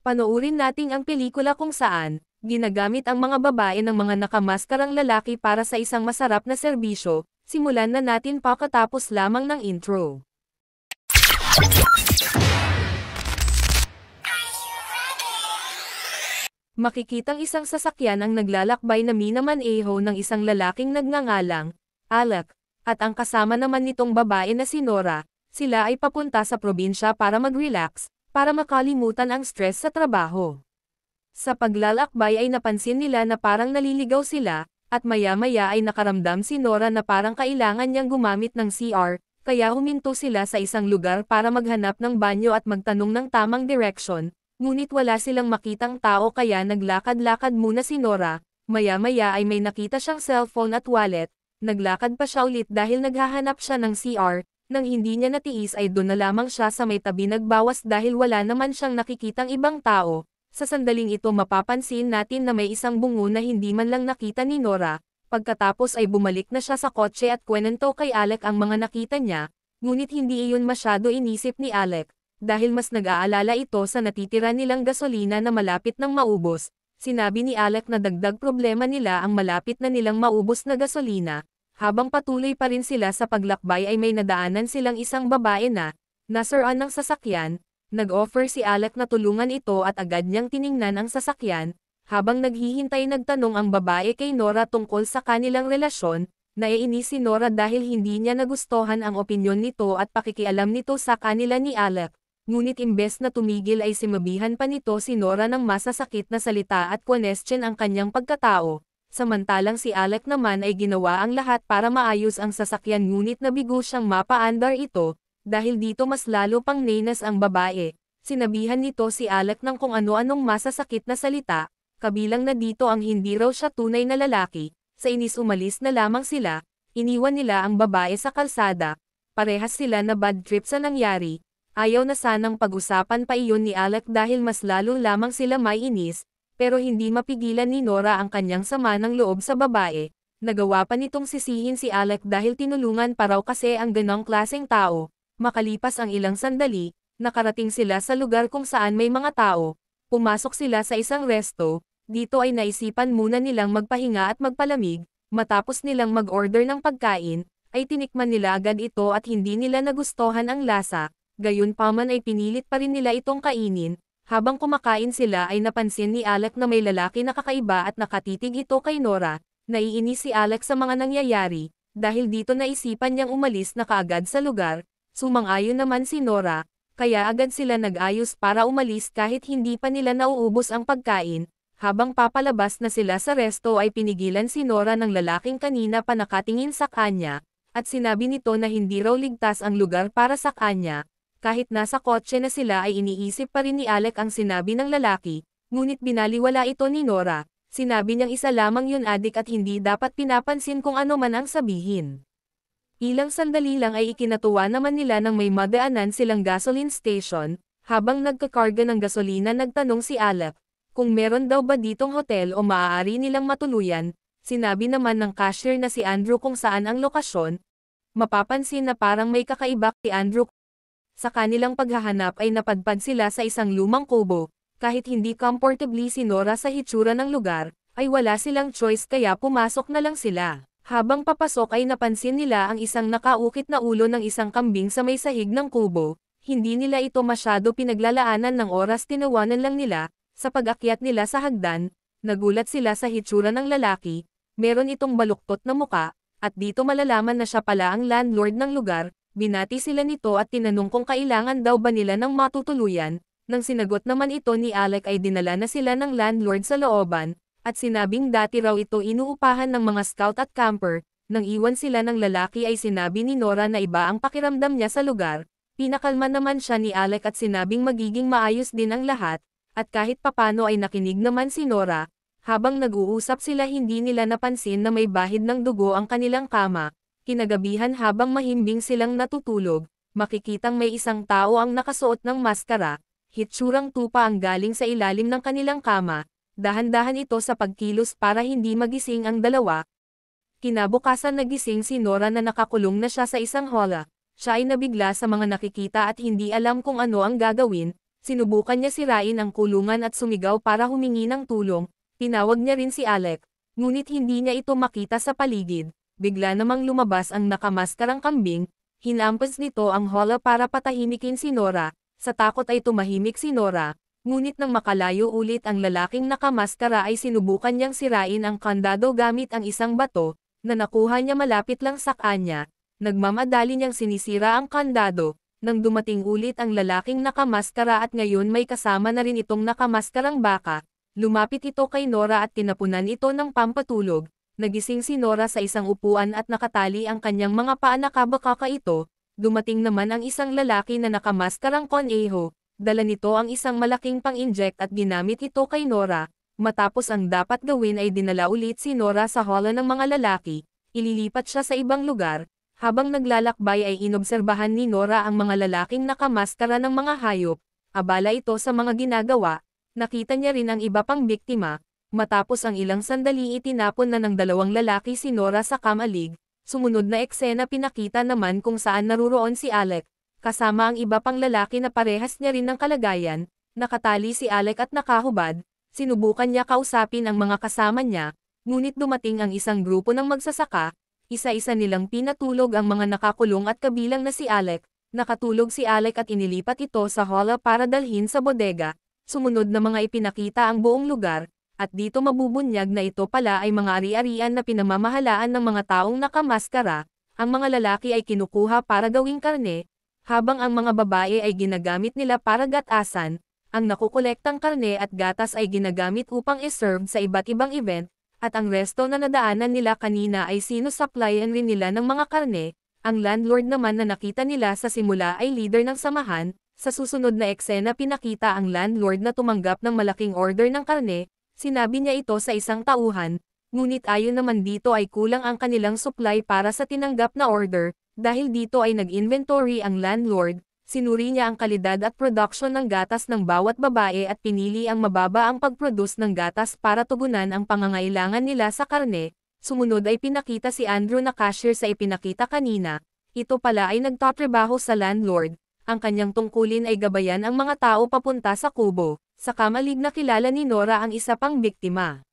Panoorin natin ang pelikula kung saan, ginagamit ang mga babae ng mga nakamaskarang lalaki para sa isang masarap na serbisyo. Simulan na natin pagkatapos lamang ng intro. Makikitang isang sasakyan ang naglalakbay na minamaneho ng isang lalaking nagngangalang Alec, at ang kasama naman nitong babae na si Nora. Sila ay papunta sa probinsya para mag-relax, para makalimutan ang stress sa trabaho. Sa paglalakbay ay napansin nila na parang naliligaw sila, at maya-maya ay nakaramdam si Nora na parang kailangan niyang gumamit ng CR, kaya huminto sila sa isang lugar para maghanap ng banyo at magtanong ng tamang direksyon, ngunit wala silang makitang tao kaya naglakad-lakad muna si Nora. Maya-maya ay may nakita siyang cellphone at wallet, naglakad pa siya ulit dahil naghahanap siya ng CR. Nang hindi niya natiis ay doon na lamang siya sa may tabi nagbawas dahil wala naman siyang nakikitang ibang tao. Sa sandaling ito mapapansin natin na may isang bungo na hindi man lang nakita ni Nora. Pagkatapos ay bumalik na siya sa kotse at kwento kay Alec ang mga nakita niya, ngunit hindi iyon masyado inisip ni Alec, dahil mas nag-aalala ito sa natitira nilang gasolina na malapit nang maubos. Sinabi ni Alec na dagdag problema nila ang malapit na nilang maubos na gasolina. Habang patuloy pa rin sila sa paglakbay ay may nadaanan silang isang babae na nasiraan ng sasakyan. Nag-offer si Alec na tulungan ito at agad niyang tiningnan ang sasakyan. Habang naghihintay nagtanong ang babae kay Nora tungkol sa kanilang relasyon, naiinis si Nora dahil hindi niya nagustuhan ang opinyon nito at pakikialam nito sa kanila ni Alec. Ngunit imbes na tumigil ay sinabihan pa nito si Nora ng masasakit na salita at question ang kanyang pagkatao. Samantalang si Alec naman ay ginawa ang lahat para maayos ang sasakyan ngunit nabigo siyang mapaandar ito, dahil dito mas lalo pang nainas ang babae. Sinabihan nito si Alec ng kung ano-anong masasakit na salita, kabilang na dito ang hindi raw siya tunay na lalaki. Sa inis umalis na lamang sila, iniwan nila ang babae sa kalsada, parehas sila na bad trip sa nangyari. Ayaw na sanang pag-usapan pa iyon ni Alec dahil mas lalo lamang sila maiinis. Pero hindi mapigilan ni Nora ang kanyang sama ng loob sa babae. Nagawa pa nitong sisihin si Alec dahil tinulungan pa raw kasi ang ganong klaseng tao. Makalipas ang ilang sandali, nakarating sila sa lugar kung saan may mga tao. Pumasok sila sa isang resto, dito ay naisipan muna nilang magpahinga at magpalamig. Matapos nilang mag-order ng pagkain, ay tinikman nila agad ito at hindi nila nagustuhan ang lasa. Gayunpaman ay pinilit pa rin nila itong kainin. Habang kumakain sila ay napansin ni Alec na may lalaki na kakaiba at nakatitig ito kay Nora. Naiinis si Alec sa mga nangyayari, dahil dito naisipan niyang umalis na kaagad sa lugar. Sumang-ayon naman si Nora, kaya agad sila nag-ayos para umalis kahit hindi pa nila nauubos ang pagkain. Habang papalabas na sila sa resto ay pinigilan si Nora ng lalaking kanina pa nakatingin sa kanya, at sinabi nito na hindi raw ligtas ang lugar para sa kanya. Kahit nasa kotse na sila ay iniisip pa rin ni Alec ang sinabi ng lalaki, ngunit binaliwala ito ni Nora. Sinabi niyang isa lamang yun adik at hindi dapat pinapansin kung ano man ang sabihin. Ilang sandali lang ay ikinatuwa naman nila nang may madaanan silang gasoline station. Habang nagkakarga ng gasolina nagtanong si Alec, kung meron daw ba ditong hotel o maaari nilang matuluyan. Sinabi naman ng cashier na si Andrew kung saan ang lokasyon. Mapapansin na parang may kakaiba si Andrew. Sa kanilang paghahanap ay napadpad sila sa isang lumang kubo. Kahit hindi comfortably si Nora sa hitsura ng lugar, ay wala silang choice kaya pumasok na lang sila. Habang papasok ay napansin nila ang isang nakaukit na ulo ng isang kambing sa may sahig ng kubo. Hindi nila ito masyado pinaglalaanan ng oras, tinawanan lang nila. Sa pag-akyat nila sa hagdan, nagulat sila sa hitsura ng lalaki. Meron itong baluktot na muka, at dito malalaman na siya pala ang landlord ng lugar. Binati sila nito at tinanong kung kailangan daw ba nila ng matutuluyan. Nang sinagot naman ito ni Alec ay dinala na sila ng landlord sa looban, at sinabing dati raw ito inuupahan ng mga scout at camper. Nang iwan sila ng lalaki ay sinabi ni Nora na iba ang pakiramdam niya sa lugar. Pinakalma naman siya ni Alec at sinabing magiging maayos din ang lahat, at kahit papano ay nakinig naman si Nora. Habang nag-uusap sila hindi nila napansin na may bahid ng dugo ang kanilang kama. Kinagabihan habang mahimbing silang natutulog, makikitang may isang tao ang nakasuot ng maskara. Hitsurang tupa ang galing sa ilalim ng kanilang kama. Dahan-dahan ito sa pagkilos para hindi magising ang dalawa. Kinabukasan nagising si Nora na nakakulong na siya sa isang hola. Siya ay nabigla sa mga nakikita at hindi alam kung ano ang gagawin. Sinubukan niya sirain ang kulungan at sumigaw para humingi ng tulong. Tinawag niya rin si Alec, ngunit hindi niya ito makita sa paligid. Bigla namang lumabas ang nakamaskarang kambing. Hinampas nito ang hola para patahimikin si Nora. Sa takot ay tumahimik si Nora. Ngunit nang makalayo ulit ang lalaking nakamaskara ay sinubukan niyang sirain ang kandado gamit ang isang bato, na nakuha niya malapit lang sa kanya. Nagmamadali niyang sinisira ang kandado. Nang dumating ulit ang lalaking nakamaskara at ngayon may kasama na rin itong nakamaskarang baka, lumapit ito kay Nora at tinapunan ito ng pampatulog. Nagising si Nora sa isang upuan at nakatali ang kanyang mga paa nakabaka ito. Dumating naman ang isang lalaki na nakamaskarang koneho. Dala nito ang isang malaking pang-inject at ginamit ito kay Nora. Matapos ang dapat gawin ay dinala ulit si Nora sa hall ng mga lalaki. Ililipat siya sa ibang lugar. Habang naglalakbay ay inobserbahan ni Nora ang mga lalaking nakamaskara ng mga hayop. Abala ito sa mga ginagawa. Nakita niya rin ang iba pang biktima. Matapos ang ilang sandali itinapon na ng dalawang lalaki si Nora sa kamalig. Sumunod na eksena pinakita naman kung saan naruroon si Alec. Kasama ang iba pang lalaki na parehas niya rin ng kalagayan. Nakatali si Alec at nakahubad. Sinubukan niya kausapin ang mga kasama niya. Ngunit dumating ang isang grupo ng magsasaka. Isa-isa nilang pinatulog ang mga nakakulong at kabilang na si Alec. Nakatulog si Alec at inilipat ito sa hola para dalhin sa bodega. Sumunod na mga ipinakita ang buong lugar. At dito mabubunyag na ito pala ay mga ari-arian na pinamamahalaan ng mga taong nakamaskara. Ang mga lalaki ay kinukuha para gawing karne, habang ang mga babae ay ginagamit nila para gatasan. Ang nakukolektang karne at gatas ay ginagamit upang iserve sa iba't ibang event, at ang resto na nadaanan nila kanina ay sinusupplyan rin nila ng mga karne. Ang landlord naman na nakita nila sa simula ay leader ng samahan. Sa susunod na eksena pinakita ang landlord na tumanggap ng malaking order ng karne. Sinabi niya ito sa isang tauhan, ngunit ayon naman dito ay kulang ang kanilang supply para sa tinanggap na order. Dahil dito ay nag-inventory ang landlord, sinuri niya ang kalidad at production ng gatas ng bawat babae at pinili ang mababa ang pag-produce ng gatas para tugunan ang pangangailangan nila sa karne. Sumunod ay pinakita si Andrew na cashier sa ipinakita kanina. Ito pala ay nagtatrabaho sa landlord. Ang kanyang tungkulin ay gabayan ang mga tao papunta sa kubo. Sa kamalig na kilala ni Nora ang isa pang biktima.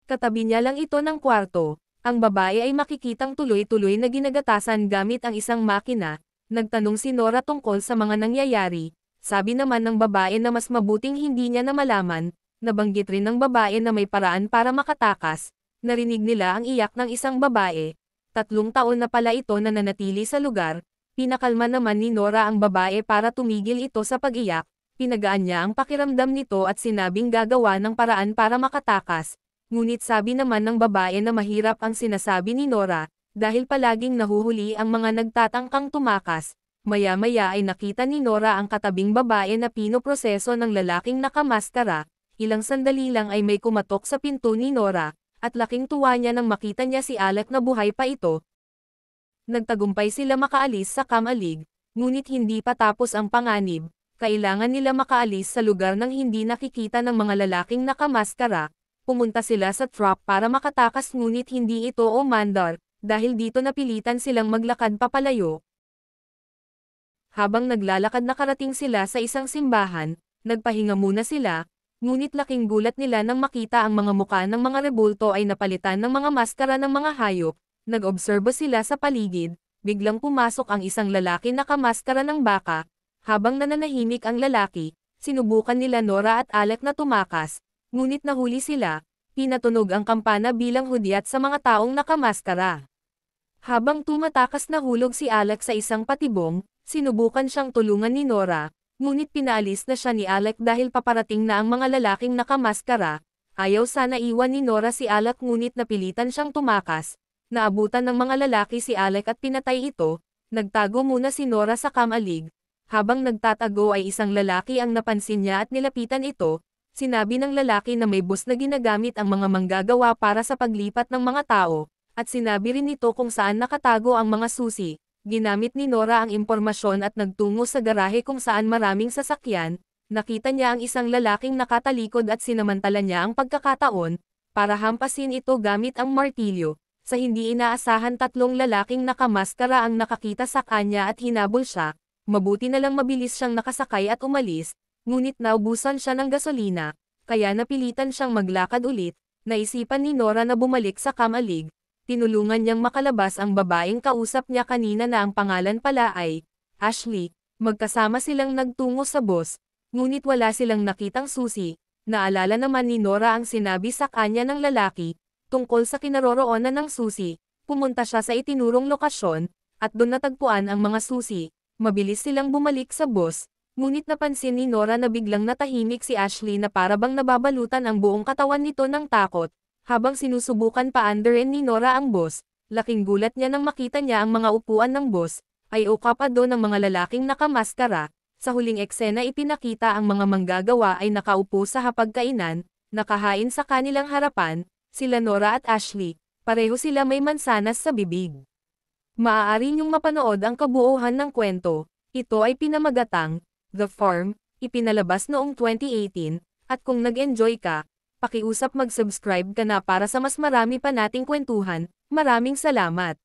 Katabi niya lang ito ng kwarto. Ang babae ay makikitang tuloy-tuloy na ginagatasan gamit ang isang makina. Nagtanong si Nora tungkol sa mga nangyayari. Sabi naman ng babae na mas mabuting hindi niya na malaman. Nabanggit rin ng babae na may paraan para makatakas. Narinig nila ang iyak ng isang babae. 3 taon na pala ito na nanatili sa lugar. Pinakalma naman ni Nora ang babae para tumigil ito sa pag-iyak. Pinagaan niya ang pakiramdam nito at sinabing gagawa ng paraan para makatakas. Ngunit sabi naman ng babae na mahirap ang sinasabi ni Nora, dahil palaging nahuhuli ang mga nagtatangkang tumakas. Maya-maya ay nakita ni Nora ang katabing babae na pinoproseso ng lalaking nakamaskara. Ilang sandali lang ay may kumatok sa pinto ni Nora, at laking tuwa niya nang makita niya si Alec na buhay pa ito. Nagtagumpay sila makaalis sa kamalig, ngunit hindi pa tapos ang panganib. Kailangan nila makaalis sa lugar nang hindi nakikita ng mga lalaking nakamaskara. Pumunta sila sa trap para makatakas ngunit hindi ito umandar, dahil dito napilitan silang maglakad papalayo. Habang naglalakad nakarating sila sa isang simbahan, nagpahinga muna sila, ngunit laking gulat nila nang makita ang mga muka ng mga rebulto ay napalitan ng mga maskara ng mga hayop. Nag-obserbo sila sa paligid, biglang pumasok ang isang lalaki nakamaskara ng baka. Habang nananahimik ang lalaki, sinubukan nila Nora at Alec na tumakas, ngunit nahuli sila. Pinatunog ang kampana bilang hudyat sa mga taong nakamaskara. Habang tumatakas na hulog si Alec sa isang patibong, sinubukan siyang tulungan ni Nora, ngunit pinaalis na siya ni Alec dahil paparating na ang mga lalaking nakamaskara. Ayaw sana iwan ni Nora si Alec ngunit napilitan siyang tumakas. Naabutan ng mga lalaki si Alec at pinatay ito. Nagtago muna si Nora sa kamalig. Habang nagtatago ay isang lalaki ang napansin niya at nilapitan ito. Sinabi ng lalaki na may bus na ginagamit ang mga manggagawa para sa paglipat ng mga tao, at sinabi rin nito kung saan nakatago ang mga susi. Ginamit ni Nora ang impormasyon at nagtungo sa garahe kung saan maraming sasakyan. Nakita niya ang isang lalaking nakatalikod at sinamantala niya ang pagkakataon para hampasin ito gamit ang martilyo. Sa hindi inaasahan 3 lalaking nakamaskara ang nakakita sa kanya at hinabol siya. Mabuti na lang mabilis siyang nakasakay at umalis. Ngunit naubusan siya ng gasolina, kaya napilitan siyang maglakad ulit. Naisipan ni Nora na bumalik sa kamalig. Tinulungan niyang makalabas ang babaeng kausap niya kanina na ang pangalan pala ay Ashley. Magkasama silang nagtungo sa boss, ngunit wala silang nakitang susi. Naalala naman ni Nora ang sinabi sa kanya ng lalaki, tungkol sa kinaroroonan ng susi. Pumunta siya sa itinurong lokasyon, at doon natagpuan ang mga susi. Mabilis silang bumalik sa boss, ngunit napansin ni Nora na biglang natahimik si Ashley na parabang nababalutan ang buong katawan nito ng takot. Habang sinusubukan paandarin ni Nora ang boss, laking gulat niya nang makita niya ang mga upuan ng boss, ay ukapado ng mga lalaking nakamaskara. Sa huling eksena ipinakita ang mga manggagawa ay nakaupo sa hapagkainan, nakahain sa kanilang harapan, sila Nora at Ashley, pareho sila may mansanas sa bibig. Maaari niyong mapanood ang kabuuhan ng kwento, ito ay pinamagatang The Farm, ipinalabas noong 2018, at kung nag-enjoy ka, pakiusap mag-subscribe ka na para sa mas marami pa nating kwentuhan. Maraming salamat!